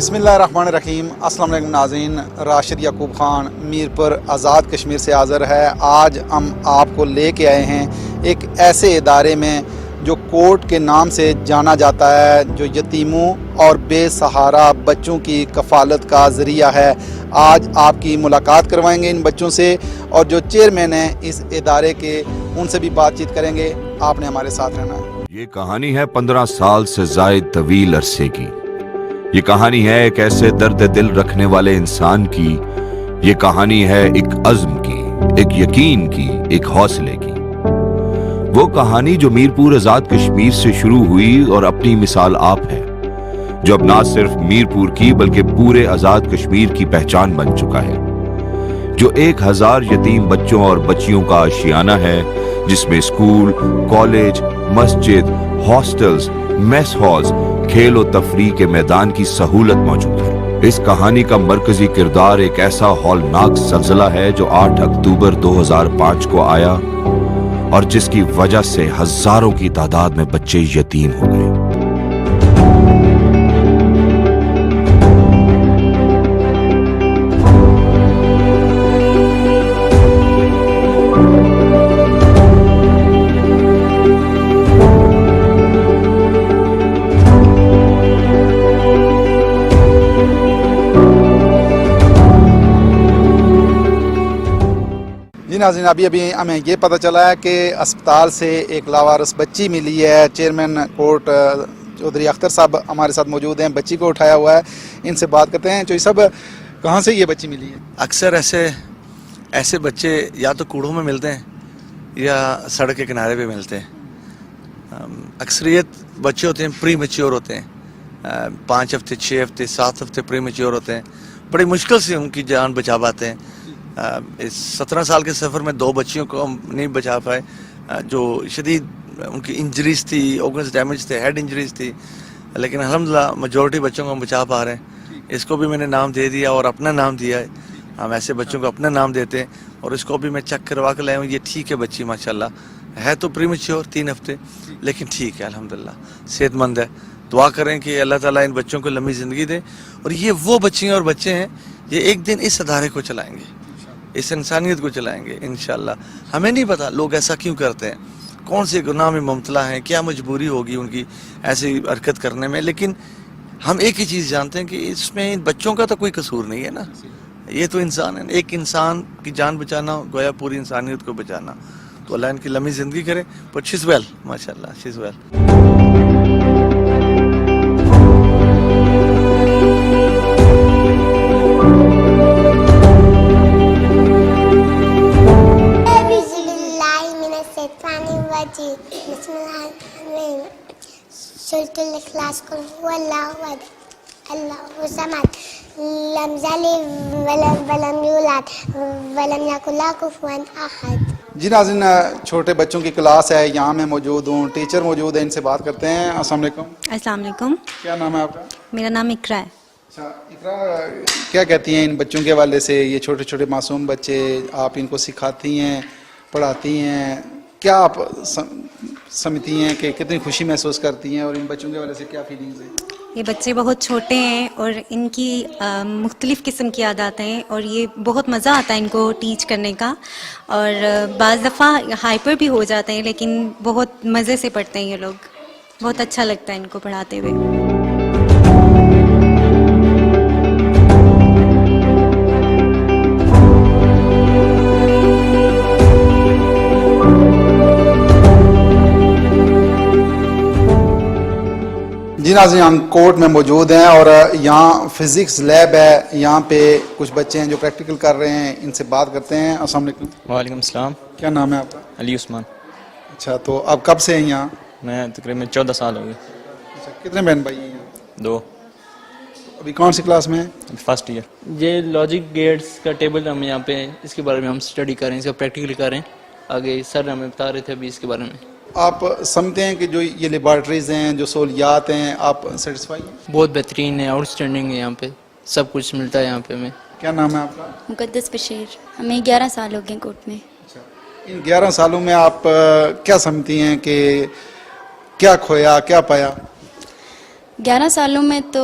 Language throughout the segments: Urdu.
بسم اللہ الرحمن الرحیم۔ السلام علیکم ناظرین، راشد یعقوب خان میرپور آزاد کشمیر سے حاضر ہے۔ آج ہم آپ کو لے کے آئے ہیں ایک ایسے ادارے میں جو کوٹ کے نام سے جانا جاتا ہے، جو یتیموں اور بے سہارا بچوں کی کفالت کا ذریعہ ہے۔ آج آپ کی ملاقات کروائیں گے ان بچوں سے، اور جو چیئرمین ہیں اس ادارے کے ان سے بھی بات چیت کریں گے۔ آپ نے ہمارے ساتھ رہنا ہے۔ یہ کہانی ہے 15 سال سے زائد طویل عرصے کی۔ یہ کہانی ہے ایک ایسے درد دل رکھنے والے انسان کی۔ یہ کہانی ہے ایک عزم کی، ایک یقین کی، ایک حوصلے کی۔ وہ کہانی جو میرپور آزاد کشمیر سے شروع ہوئی اور اپنی مثال آپ ہے، جو اب نہ صرف میرپور کی بلکہ پورے آزاد کشمیر کی پہچان بن چکا ہے، جو 1000 یتیم بچوں اور بچیوں کا آشیانہ ہے، جس میں اسکول، کالج، مسجد، ہاسٹلز، میس ہالز، کھیل و تفریح کے میدان کی سہولت موجود ہے۔ اس کہانی کا مرکزی کردار ایک ایسا ہولناک زلزلہ ہے جو 8 اکتوبر 2005 کو آیا اور جس کی وجہ سے ہزاروں کی تعداد میں بچے یتیم ہو گئے۔ جی ناظرین، ابھی ہمیں یہ پتہ چلا ہے کہ اسپتال سے ایک لاوارث بچی ملی ہے۔ چیئرمین کوٹ چودھری اختر صاحب ہمارے ساتھ موجود ہیں، بچی کو اٹھایا ہوا ہے، ان سے بات کرتے ہیں۔ چودھری صاحب، کہاں سے یہ بچی ملی ہے؟ اکثر ایسے بچے یا تو کوڑوں میں ملتے ہیں یا سڑک کے کنارے پہ ملتے ہیں۔ اکثریت بچے ہوتے ہیں پری میچیور ہوتے ہیں، 5 ہفتے، 6 ہفتے، 7 ہفتے پری میچیور ہوتے ہیں۔ بڑی مشکل سے ان کی جان بچا پاتے ہیں۔ اس 17 سال کے سفر میں 2 بچیوں کو ہم نہیں بچا پائے، جو شدید ان کی انجریز تھی، آرگنز ڈیمیج تھے، ہیڈ انجریز تھی، لیکن الحمدللہ میجورٹی بچوں کو ہم بچا پا رہے ہیں۔ اس کو بھی میں نے نام دے دیا اور اپنا نام دیا ہے۔ ہم ایسے بچوں کو اپنا نام دیتے ہیں، اور اس کو بھی میں چیک کروا کے لایا ہوں۔ یہ ٹھیک ہے بچی، ماشاءاللہ ہے تو پری میچیور 3 ہفتے، لیکن ٹھیک ہے، الحمدللہ صحت مند ہے۔ دعا کریں کہ اللہ تعالیٰ ان بچوں کو لمبی زندگی دے، اور یہ وہ بچیاں اور بچے ہیں یہ ایک دن اس ادارے کو چلائیں گے، اس انسانیت کو چلائیں گے انشاءاللہ۔ ہمیں نہیں پتا لوگ ایسا کیوں کرتے ہیں، کون سے گناہ میں مبتلا ہیں، کیا مجبوری ہوگی ان کی ایسی حرکت کرنے میں، لیکن ہم ایک ہی چیز جانتے ہیں کہ اس میں ان بچوں کا تو کوئی قصور نہیں ہے نا۔ یہ تو انسان ہے، ایک انسان کی جان بچانا گویا پوری انسانیت کو بچانا۔ تو اللہ ان کی لمبی زندگی کرے، بٹ شی از ویل، ماشاءاللہ شی از ویل۔ بسم اللہ الرحمن الرحیم۔ سورۃ الاخلاص قل هو اللہ احد اللہ الصمد لم یلد ولم یولد ولم یکن لہ کفوا احد۔ جی ناظرین، چھوٹے بچوں کی کلاس ہے، یہاں میں موجود ہوں، ٹیچر موجود ہیں، ان سے بات کرتے ہیں۔ السلام علیکم۔ السلام علیکم، کیا نام ہے آپ کا؟ میرا نام اقرا ہے۔ اچھا اقرا، کیا کہتی ہیں ان بچوں کے حوالے سے؟ یہ چھوٹے چھوٹے معصوم بچے، آپ ان کو سکھاتی ہیں، پڑھاتی ہیں، کیا آپ سمجھتی ہیں کہ کتنی خوشی محسوس کرتی ہیں، اور ان بچوں کے حوالے سے کیا فیلنگز ہیں؟ یہ بچے بہت چھوٹے ہیں اور ان کی مختلف قسم کی عادات ہیں، اور یہ بہت مزہ آتا ہے ان کو ٹیچ کرنے کا، اور بعض دفعہ ہائپر بھی ہو جاتے ہیں، لیکن بہت مزے سے پڑھتے ہیں یہ لوگ، بہت اچھا لگتا ہے ان کو پڑھاتے ہوئے۔ جی ناظرین، ہم کورٹ میں موجود ہیں، اور یہاں فزکس لیب ہے، یہاں پہ کچھ بچے ہیں جو پریکٹیکل کر رہے ہیں، ان سے بات کرتے ہیں۔ السلام علیکم۔ وعلیکم السلام۔ کیا نام ہے آپ کا؟ علی عثمان۔ اچھا، تو اب کب سے ہیں یہاں؟ میں تقریباً 14 سال ہو گئے۔ اچھا، کتنے بہن بھائی ہیں یہاں؟ 2۔ ابھی کون سی کلاس میں ہیں؟ First year. یہ لاجک گیٹس کا ٹیبل ہم یہاں پہ اس کے بارے میں ہم اسٹڈی کر رہے ہیں، اس کا پریکٹیکل کر رہے ہیں۔ آگے سر ہمیں بتا رہے تھے ابھی اس کے بارے میں۔ آپ سمجھتے ہیں کہ جو یہ لیبارٹریز ہیں، جو سہولیات ہیں، آپ سیٹسفائی ہیں؟ بہت بہترین ہے، آؤٹ اسٹینڈنگ ہے، یہاں پہ سب کچھ ملتا ہے یہاں پہ ہمیں۔ کیا نام ہے آپ کا؟ مقدس بشیر۔ ہمیں 11 سال ہو گئے کورٹ میں۔ ان 11 سالوں میں آپ کیا سمجھتی ہیں کہ کیا کھویا، کیا پایا؟ 11 سالوں میں تو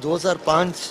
2005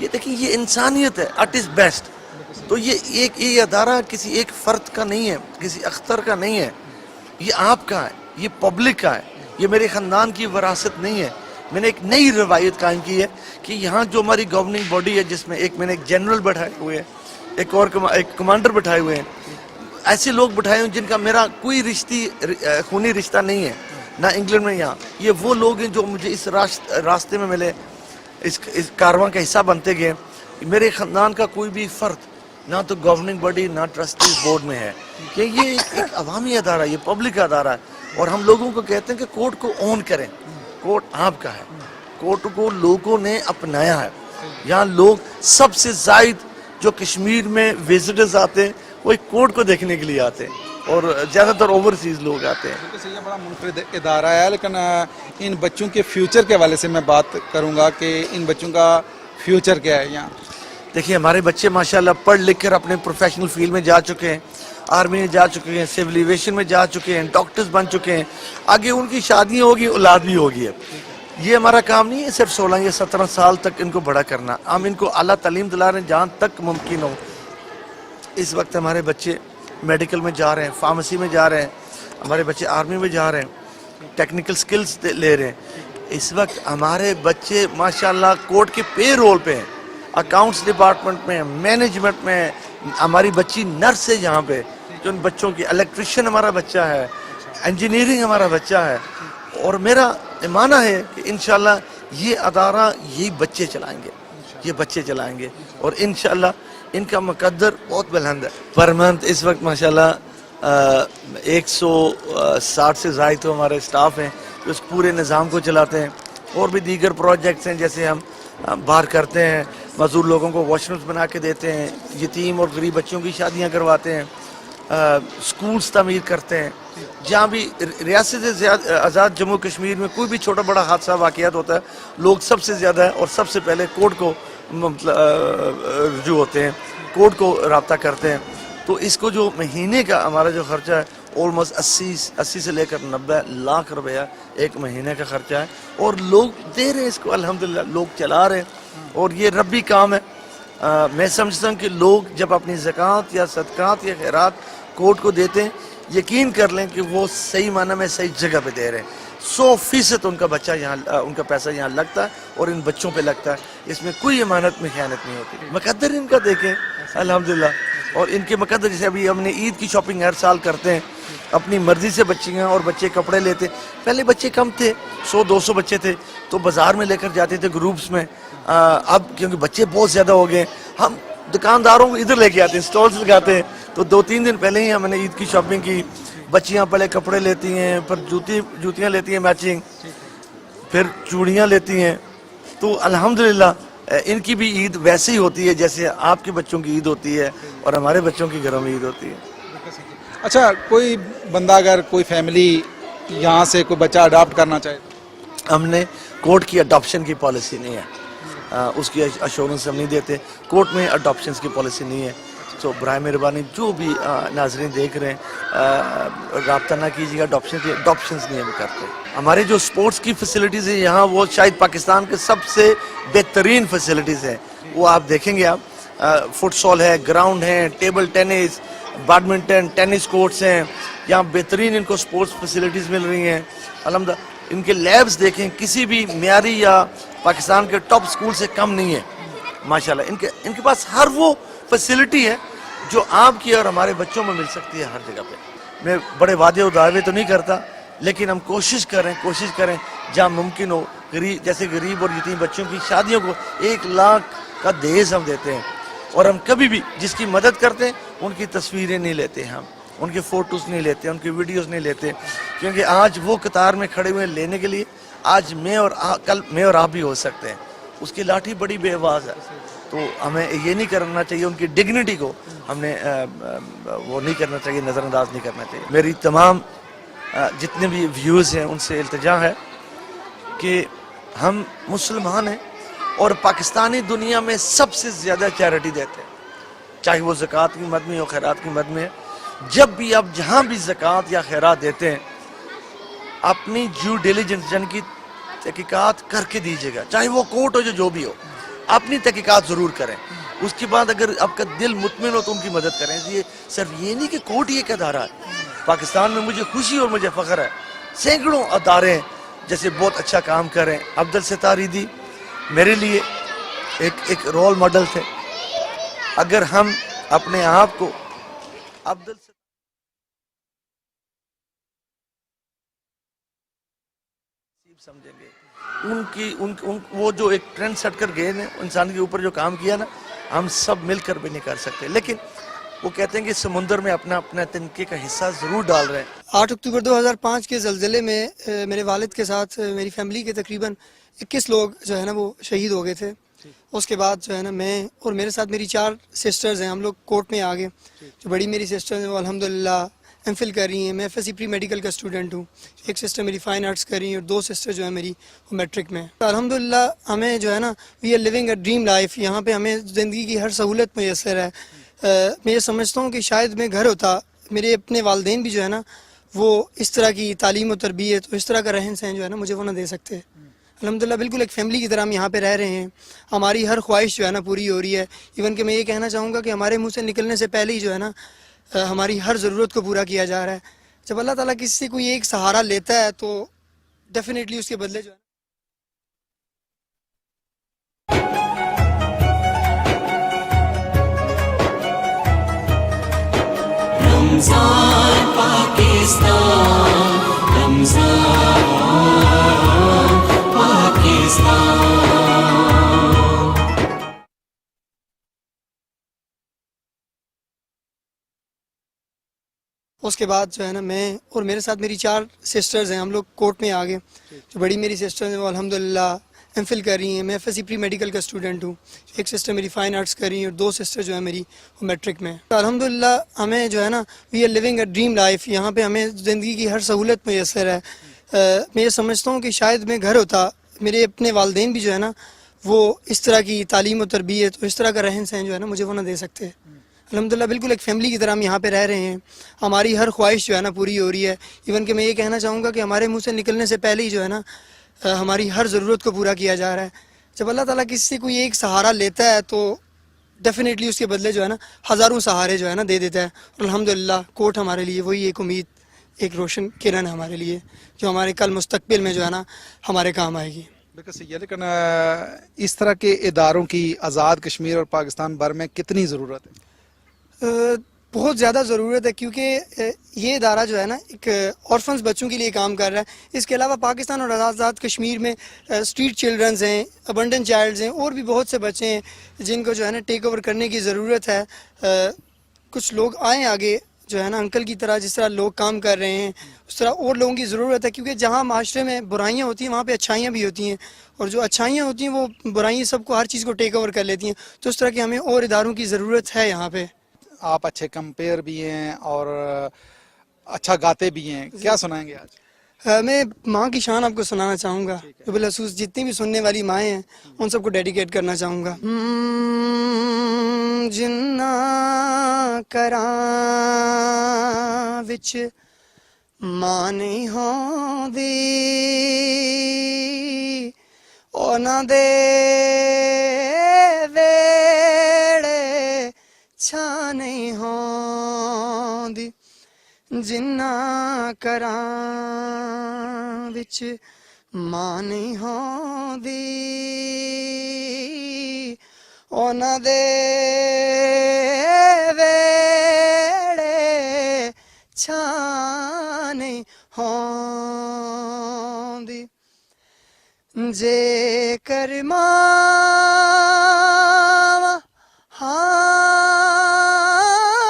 یہ دیکھیں یہ انسانیت ہے ایٹ از بیسٹ. تو یہ ادارہ کسی ایک فرد کا نہیں ہے, کسی اختر کا نہیں ہے, یہ آپ کا ہے, یہ پبلک کا ہے, یہ میرے خاندان کی وراثت نہیں ہے. میں نے ایک نئی روایت قائم کی ہے کہ یہاں جو ہماری گورننگ باڈی ہے جس میں میں نے ایک جنرل بٹھائے ہوئے ہیں, ایک کمانڈر بٹھائے ہوئے ہیں, ایسے لوگ بٹھائے ہوئے جن کا میرا کوئی خونی رشتہ نہیں ہے نہ انگلینڈ میں یہاں. یہ وہ لوگ ہیں جو مجھے اس راستے میں ملے, اس کارواں کا حصہ بنتے گئے. میرے خاندان کا کوئی بھی فرد نہ تو گورننگ باڈی نہ ٹرسٹیز بورڈ میں ہے, کہ یہ ایک عوامی ادارہ, یہ پبلک ادارہ ہے. اور ہم لوگوں کو کہتے ہیں کہ کورٹ کو اون کریں. کورٹ آپ کا ہے, کورٹ کو لوگوں نے اپنایا ہے. یہاں لوگ سب سے زائد جو کشمیر میں وزٹرز آتے ہیں وہ ایک کورٹ کو دیکھنے کے لیے آتے ہیں, اور زیادہ تر اوورسیز لوگ آتے ہیں. یہ بڑا منفرد ادارہ ہے, لیکن ان بچوں کے فیوچر کے حوالے سے میں بات کروں گا کہ ان بچوں کا فیوچر کیا ہے یہاں. دیکھیے ہمارے بچے ماشاءاللہ پڑھ لکھ کر اپنے پروفیشنل فیلڈ میں جا چکے ہیں, آرمی میں جا چکے ہیں, سول ایویشن میں جا چکے ہیں, ڈاکٹرز بن چکے ہیں. آگے ان کی شادیاں ہوگی, اولاد بھی ہوگی. یہ ہمارا کام نہیں ہے صرف 16 یا 17 سال تک ان کو بڑا کرنا, ہم ان کو اعلیٰ تعلیم دلا رہے ہیں جہاں تک ممکن ہو. اس وقت ہمارے بچے میڈیکل میں جا رہے ہیں, فارمیسی میں جا رہے ہیں, ہمارے بچے آرمی میں جا رہے ہیں, ٹیکنیکل سکلز لے رہے ہیں. اس وقت ہمارے بچے ماشاءاللہ کورٹ کے پے رول پہ ہیں, اکاؤنٹس ڈپارٹمنٹ میں, مینجمنٹ میں. ہماری بچی نرس ہے یہاں پہ, جو ان بچوں کی, الیکٹریشین ہمارا بچہ ہے, انجینئرنگ ہمارا بچہ ہے. اور میرا ایمانہ ہے کہ انشاءاللہ یہ ادارہ یہی بچے چلائیں گے, یہ بچے چلائیں گے, اور انشاءاللہ ان کا مقدر بہت بلند ہے. پر منتھ اس وقت ماشاءاللہ 160 سے زائد تو ہمارے اسٹاف ہیں جو اس پورے نظام کو چلاتے ہیں. اور بھی دیگر پروجیکٹس ہیں جیسے ہم باہر کرتے ہیں, مزدور لوگوں کو واش رومز بنا کے دیتے ہیں, یتیم اور غریب بچوں کی شادیاں کرواتے ہیں, سکولز تعمیر کرتے ہیں. جہاں بھی ریاست آزاد جموں کشمیر میں کوئی بھی چھوٹا بڑا حادثہ واقعات ہوتا ہے, لوگ سب سے زیادہ اور سب سے پہلے کورٹ کو رجوع ہوتے ہیں, کورٹ کو رابطہ کرتے ہیں. تو اس کو جو مہینے کا ہمارا جو خرچہ ہے آلموسٹ 80 سے لے کر 90 لاکھ روپیہ ایک مہینے کا خرچہ ہے, اور لوگ دے رہے ہیں اس کو, الحمدللہ لوگ چلا رہے ہیں. اور یہ ربی کام ہے. میں سمجھتا ہوں کہ لوگ جب اپنی زکوٰۃ یا صدقات یا خیرات کورٹ کو دیتے ہیں, یقین کر لیں کہ وہ صحیح معنی میں صحیح جگہ پہ دے رہے ہیں. 100% ان کا بچہ یہاں, ان کا پیسہ یہاں لگتا ہے اور ان بچوں پہ لگتا ہے. اس میں کوئی امانت میں خیانت نہیں ہوتی. مقدر ان کا دیکھیں الحمدللہ. اور ان کے مقدر جیسے ابھی ہم نے عید کی شاپنگ ہر سال کرتے ہیں, اپنی مرضی سے بچیاں اور بچے کپڑے لیتے. پہلے بچے کم تھے, 100-200 بچے تھے تو بازار میں لے کر جاتے تھے گروپس میں. اب کیونکہ بچے بہت زیادہ ہو گئے, ہم دکانداروں کو ادھر لے کے آتے ہیں, سٹالز لگاتے ہیں. تو 2-3 دن پہلے ہی ہم نے عید کی شاپنگ کی. بچیاں پہلے کپڑے لیتی ہیں, پھر جوتیاں لیتی ہیں میچنگ, پھر چوڑیاں لیتی ہیں. تو الحمدللہ ان کی بھی عید ویسے ہی ہوتی ہے جیسے آپ کے بچوں کی عید ہوتی ہے اور ہمارے بچوں کی گھروں میں عید ہوتی ہے. اچھا, کوئی بندہ اگر کوئی فیملی یہاں سے کوئی بچہ اڈاپٹ کرنا چاہے, ہم نے کورٹ کی اڈاپشن کی پالیسی نہیں ہے, اس کی ایشورنس ہم نہیں دیتے. کورٹ میں اڈاپشنس کی پالیسی نہیں ہے. تو برائے مہربانی جو بھی ناظرین دیکھ رہے ہیں رابطہ نہ کیجیے گا اڈاپشنس نہیں ہم کرتے. ہمارے جو سپورٹس کی فیسلٹیز ہیں یہاں وہ شاید پاکستان کے سب سے بہترین فیسلٹیز ہیں. وہ آپ دیکھیں گے, آپ فٹ سال ہے, گراؤنڈ ہے, table tennis, badminton, tennis courts ہیں. یہاں بہترین ان کو سپورٹس فیسلٹیز مل رہی ہیں الحمدللہ. ان کے لیبس دیکھیں, کسی بھی معیاری یا پاکستان کے ٹاپ سکول سے کم نہیں ہے ماشاءاللہ. ان کے پاس ہر وہ فیسلٹی ہے جو آپ کی اور ہمارے بچوں میں مل سکتی ہے ہر جگہ پہ. میں بڑے وعدے و دعوے تو نہیں کرتا, لیکن ہم کوشش کریں جہاں ممکن ہو. جیسے غریب اور یتیم بچوں کی شادیوں کو 1 لاکھ کا دہیز ہم دیتے ہیں, اور ہم کبھی بھی جس کی مدد کرتے ہیں ان کی تصویریں نہیں لیتے, ہم ان کے فوٹوز نہیں لیتے, ان کی ویڈیوز نہیں لیتے. کیونکہ آج وہ قطار میں کھڑے ہوئے لینے کے لیے, آج کل میں اور آپ بھی ہو سکتے ہیں. اس کی لاٹھی بڑی بے آواز ہے. تو ہمیں یہ نہیں کرنا چاہیے, ان کی ڈگنیٹی کو ہم نے وہ نہیں کرنا چاہیے, نظر انداز نہیں کرنا چاہیے. میری تمام جتنے بھی ویوز ہیں ان سے التجا ہے کہ ہم مسلمان ہیں اور پاکستانی دنیا میں سب سے زیادہ چیریٹی دیتے ہیں, چاہے وہ زکوٰۃ کی مد میں ہو, خیرات کی مد میں ہے. جب بھی آپ جہاں بھی زکوٰۃ یا خیرات دیتے ہیں اپنی ڈیو ڈیلیجنس جن کی تحقیقات کر کے دیجیے گا, چاہے وہ کورٹ ہو جو بھی ہو. اپنی تحقیقات ضرور کریں. اس کے بعد اگر آپ کا دل مطمئن ہو تو ان کی مدد کریں. یہ صرف یہ نہیں کہ کوٹ ہی ایک ادارہ ہے. پاکستان میں مجھے خوشی اور مجھے فخر ہے, سینکڑوں ادارے ہیں جیسے بہت اچھا کام کر رہے ہیں. عبد الستار ایدھی میرے لیے ایک رول ماڈل تھے. اگر ہم اپنے آپ کو عبد الستار سمجھیں گے, وہ جو ایک ٹرینڈ سیٹ کر گئے ہیں انسان کے اوپر جو کام کیا نا, ہم سب مل کر بھی نہیں کر سکتے. لیکن وہ کہتے ہیں کہ سمندر میں اپنا اپنا تنکے کا حصہ ضرور ڈال رہے ہیں. 8 اکتوبر 2005 کے زلزلے میں میرے والد کے ساتھ میری فیملی کے تقریباً 21 لوگ جو ہے نا وہ شہید ہو گئے تھے. اس کے بعد جو ہے نا میں اور میرے ساتھ میری 4 سسٹرز ہیں, ہم لوگ کوٹ میں آ گئے. جو بڑی میری سسٹرز ہیں وہ الحمدللہ ایم فل کر رہی ہیں, میں FSC پری میڈیکل کا اسٹوڈنٹ ہوں. ایک سسٹر میری فائن آرٹس کر رہی ہیں اور 2 سسٹر جو ہیں میری وہ میٹرک میں. الحمدللہ ہمیں جو ہے نا we are living a dream life. یہاں پہ ہمیں زندگی کی ہر سہولت میسر ہے. میں یہ سمجھتا ہوں کہ شاید میں گھر ہوتا, میرے اپنے والدین بھی جو ہے نا وہ اس طرح کی تعلیم و تربیت اور اس طرح کا رہن سہن جو ہے نا مجھے وہ نہ دے سکتے. الحمدللہ بالکل ایک فیملی کی طرح ہم یہاں پہ رہ رہے ہیں. ہماری ہر خواہش جو ہے نا پوری ہو رہی ہے. ایون کہ میں یہ کہنا چاہوں گا کہ ہمارے منہ سے نکلنے سے پہلے ہی جو ہے نا ہماری ہر ضرورت کو پورا کیا جا رہا ہے. جب اللہ تعالیٰ کسی سے کوئی ایک سہارا لیتا ہے تو ڈیفینیٹلی اس کے بدلے جو ہے رمضان پاکستان, رمضان پاکستان. اس کے بعد جو ہے نا میں اور میرے ساتھ میری 4 سسٹرز ہیں, ہم لوگ کوٹ میں آ گئے. جو بڑی میری سسٹرز ہیں وہ الحمدللہ ایم فل کر رہی ہیں, میں FSC پری میڈیکل کا اسٹوڈنٹ ہوں. ایک سسٹر میری فائن آرٹس کر رہی ہیں اور 2 سسٹر جو ہیں میری وہ میٹرک میں. الحمدللہ ہمیں جو ہے نا we are living a dream life. یہاں پہ ہمیں زندگی کی ہر سہولت میسر ہے. میں یہ سمجھتا ہوں کہ شاید میں گھر ہوتا, میرے اپنے والدین بھی جو ہے نا وہ اس طرح کی تعلیم و تربیت اور اس طرح کا رہن سہن جو ہے نا مجھے وہ نہ دے سکتے. الحمدللہ بالکل ایک فیملی کی طرح ہم یہاں پہ رہ رہے ہیں. ہماری ہر خواہش جو ہے نا پوری ہو رہی ہے. ایون کہ میں یہ کہنا چاہوں گا کہ ہمارے منہ سے نکلنے سے پہلے ہی جو ہے نا ہماری ہر ضرورت کو پورا کیا جا رہا ہے. جب اللہ تعالیٰ کسی سے کوئی ایک سہارا لیتا ہے تو ڈیفینیٹلی اس کے بدلے جو ہے نا ہزاروں سہارے جو ہے نا دے دیتا ہے. اور الحمدللہ کوٹ ہمارے لیے وہی ایک امید, ایک روشن کرن ہے ہمارے لیے جو ہمارے کل مستقبل میں جو ہے نا ہمارے کام آئے گی. بالکل صحیح ہے. لیکن اس طرح کے اداروں کی آزاد کشمیر اور پاکستان بھر میں کتنی ضرورت ہے؟ بہت زیادہ ضرورت ہے, کیونکہ یہ ادارہ جو ہے نا ایک اورفنز بچوں کے لیے کام کر رہا ہے. اس کے علاوہ پاکستان اور آزاد کشمیر میں اسٹریٹ چلڈرنز ہیں, ابنڈنٹ چائلڈز ہیں, اور بھی بہت سے بچے ہیں جن کو جو ہے نا ٹیک اوور کرنے کی ضرورت ہے. کچھ لوگ آئیں آگے جو ہے نا انکل کی طرح, جس طرح لوگ کام کر رہے ہیں اس طرح اور لوگوں کی ضرورت ہے. کیونکہ جہاں معاشرے میں برائیاں ہوتی ہیں وہاں پہ اچھائیاں بھی ہوتی ہیں, اور جو اچھائیاں ہوتی ہیں وہ برائیاں سب کو ہر چیز کو ٹیک اوور کر لیتی ہیں. تو اس طرح کی ہمیں اور اداروں کی ضرورت ہے یہاں پہ. آپ اچھے کمپیئر بھی ہیں اور اچھا گاتے بھی ہیں, کیا سنائیں گے آج؟ میں ماں کی شان آپ کو سنانا چاہوں گا. بالخصوص جتنی بھی سننے والی مائیں ہیں ان سب کو ڈیڈیکیٹ کرنا چاہوں گا. جنا کراں وچ ماں نہیں ہوندی, او نہ دے ویڑے چھا نہیں ہوندی. جنا کراں وچ ماں نہیں ہوندی, اونا دے ویڑے چھا نہیں ہوندی. جے کر ماں ہاں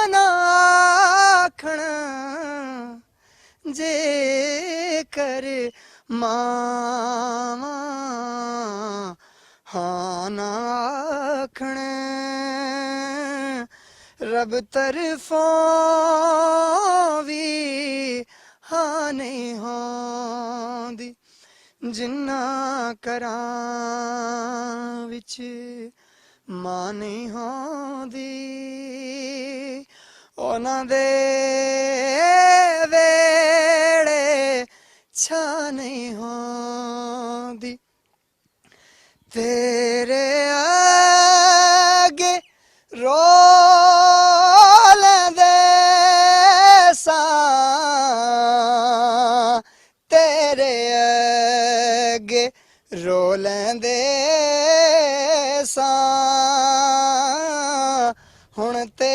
نہ آکھن, جے کر ماں ہاں نہ آکھن, رب طرفوں بھی ہاں نہیں ہوندی. جنا کراں وچ ماں نہیں ہوندی, اونا دے ویڑے چھا نہیں ہوندی. تیرے ਤੇਰੇ ਅੱਗੇ ਰੋ ਲੈਂਦੇ ਸਾਂ ਹੁਣ ਤੇ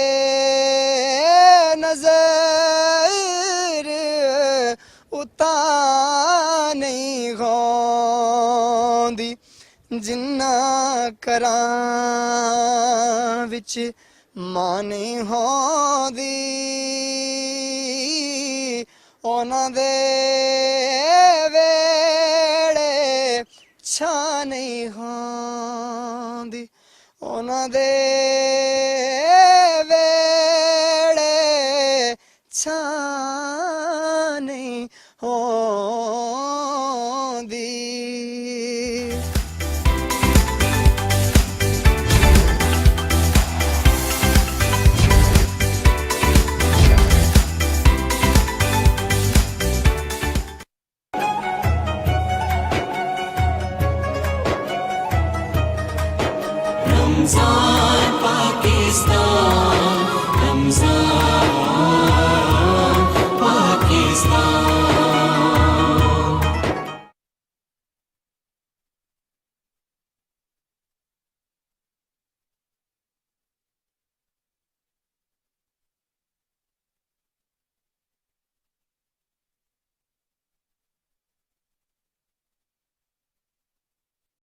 ਨਜ਼ਰ ਉਤਾ ਨਹੀਂ ਗਾਉਂਦੀ ਜਿੰਨਾ ਕਰਾਂ ਵਿੱਚ ਮਾਂ ਨਹੀਂ ਹੁੰਦੀ ਉਹਨਾਂ ਦੇ ਵੇੜੇ ਛਾਂ ਨਹੀਂ ਹੁੰਦੀ ਉਹਨਾਂ ਦੇ